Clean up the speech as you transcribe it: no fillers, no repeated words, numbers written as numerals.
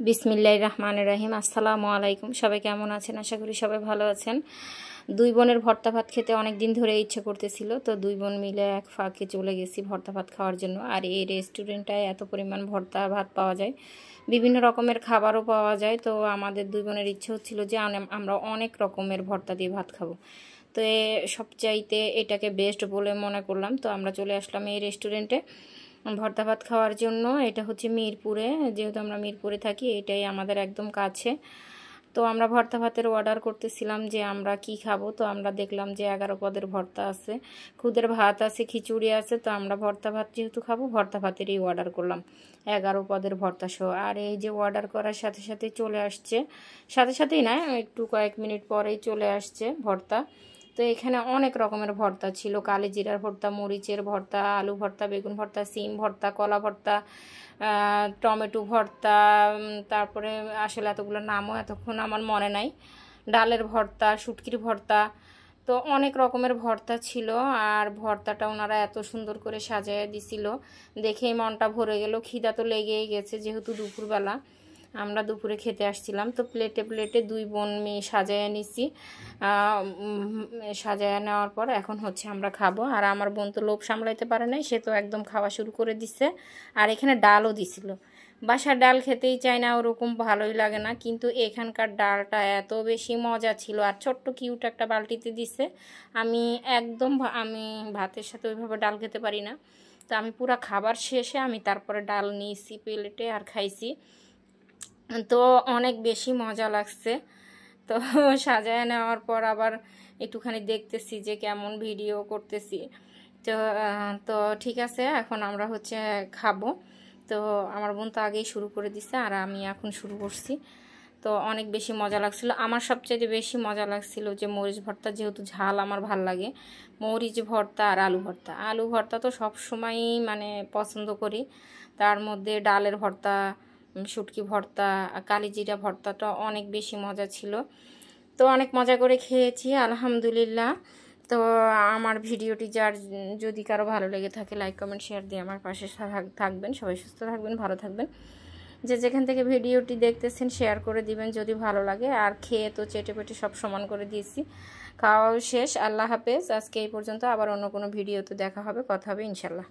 বিসমিল্লাহির রহমানির রহিম। আসসালামু আলাইকুম। সবাই কেমন আছেন? আশা করি সবাই ভালো আছেন। দুই বোনের ভর্তা ভাত খেতে অনেক দিন ধরে ইচ্ছে করতেছিল, তো দুই বোন মিলে এক ফাঁকে চলে গেছি ভর্তা ভাত খাওয়ার জন্য। আর এই রেস্টুরেন্টটায় এত পরিমাণ ভর্তা ভাত পাওয়া যায়, বিভিন্ন রকমের খাবারও পাওয়া যায়। তো আমাদের দুই বোনের ইচ্ছে হচ্ছিল যে আমরা অনেক রকমের ভর্তা দিয়ে ভাত খাবো। তো সবচাইতে এটাকে বেস্ট বলে মনে করলাম, তো আমরা চলে আসলাম এই রেস্টুরেন্টে ভর্তা ভাত খাওয়ার জন্য। এটা হচ্ছে মিরপুরে, যেহেতু আমরা মিরপুরে থাকি, এটাই আমাদের একদম কাছে। তো আমরা ভর্তা ভাতের অর্ডার করতেছিলাম যে আমরা কি খাবো। তো আমরা দেখলাম যে 11 পদের ভর্তা আছে, খুদের ভাত আছে, খিচুড়ি আছে। তো আমরা ভর্তা ভাত যেহেতু খাবো, ভর্তা ভাতেরই অর্ডার করলাম 11 পদের ভর্তা সহ। আর এই যে অর্ডার করার সাথে সাথে চলে আসছে, সাথে সাথেই না, একটু কয়েক মিনিট পরেই চলে আসছে ভর্তা। তো এখানে অনেক রকমের ভর্তা ছিল, কালিজিরার ভর্তা, মরিচের ভর্তা, আলু ভর্তা, বেগুন ভর্তা, সিম ভর্তা, কলা ভর্তা, টমেটো ভর্তা, তারপরে আসলে এতগুলো নামও এতক্ষণ আমার মনে নাই, ডালের ভর্তা, শুটকির ভর্তা। তো অনেক রকমের ভর্তা ছিল। আর ভর্তাটা ওনারা এত সুন্দর করে সাজিয়ে দিছিল, দেখেই মনটা ভরে গেল। খিদা তো লেগেই গেছে, যেহেতু দুপুরবেলা আমরা দুপুরে খেতে আসছিলাম। তো প্লেটে প্লেটে দুই বোন মেয়ে সাজায় নিছি। সাজায় নেওয়ার পর এখন হচ্ছে আমরা খাবো। আর আমার বোন তো লোভ সামলাইতে পারে নাই, সে তো একদম খাওয়া শুরু করে দিচ্ছে। আর এখানে ডালও দিছিল। বাসার ডাল খেতেই চায় না, ওরকম ভালোই লাগে না, কিন্তু এখানকার ডালটা এত বেশি মজা ছিল। আর ছোট্ট কিউট একটা বালতিতে দিছে। আমি ভাতের সাথে ওইভাবে ডাল খেতে পারি না, তো আমি পুরা খাবার শেষে আমি তারপরে ডাল নিয়েছি প্লেটে আর খাইছি। তো অনেক বেশি মজা লাগছে। তো সাজায় নেওয়ার পর আবার একটুখানি দেখতেছি যে কেমন ভিডিও করতেছি। তো তো ঠিক আছে, এখন আমরা হচ্ছে খাবো। তো আমার বোন তো আগেই শুরু করে দিছে আর আমি এখন শুরু করছি। তো অনেক বেশি মজা লাগছিল। আমার সবচেয়ে বেশি মজা লাগছিল যে মরিচ ভর্তা, যেহেতু ঝাল আমার ভাল লাগে, মরিচ ভর্তা আর আলু ভর্তা। আলু ভর্তা তো সবসময়ই মানে পছন্দ করি। তার মধ্যে ডালের ভর্তা, শুটকি ভর্তা, কালিজিরা ভর্তাটা অনেক বেশি মজা ছিল। তো অনেক মজা করে খেয়েছি আলহামদুলিল্লাহ। তো আমার ভিডিওটি যদি কারো ভালো লেগে থাকে, লাইক কমেন্ট শেয়ার দিয়ে আমার পাশে থাকবেন। সবাই সুস্থ থাকবেন, ভালো থাকবেন। যে যেখান থেকে ভিডিওটি দেখতেছেন শেয়ার করে দিবেন যদি ভালো লাগে। আর খেয়ে তো চেটে পেটে সব সমান করে দিয়েছি, খাওয়াও শেষ। আল্লাহ হাফেজ। আজকে এই পর্যন্ত, আবার অন্য কোনো ভিডিওতে দেখা হবে, কথা হবে ইনশাল্লাহ।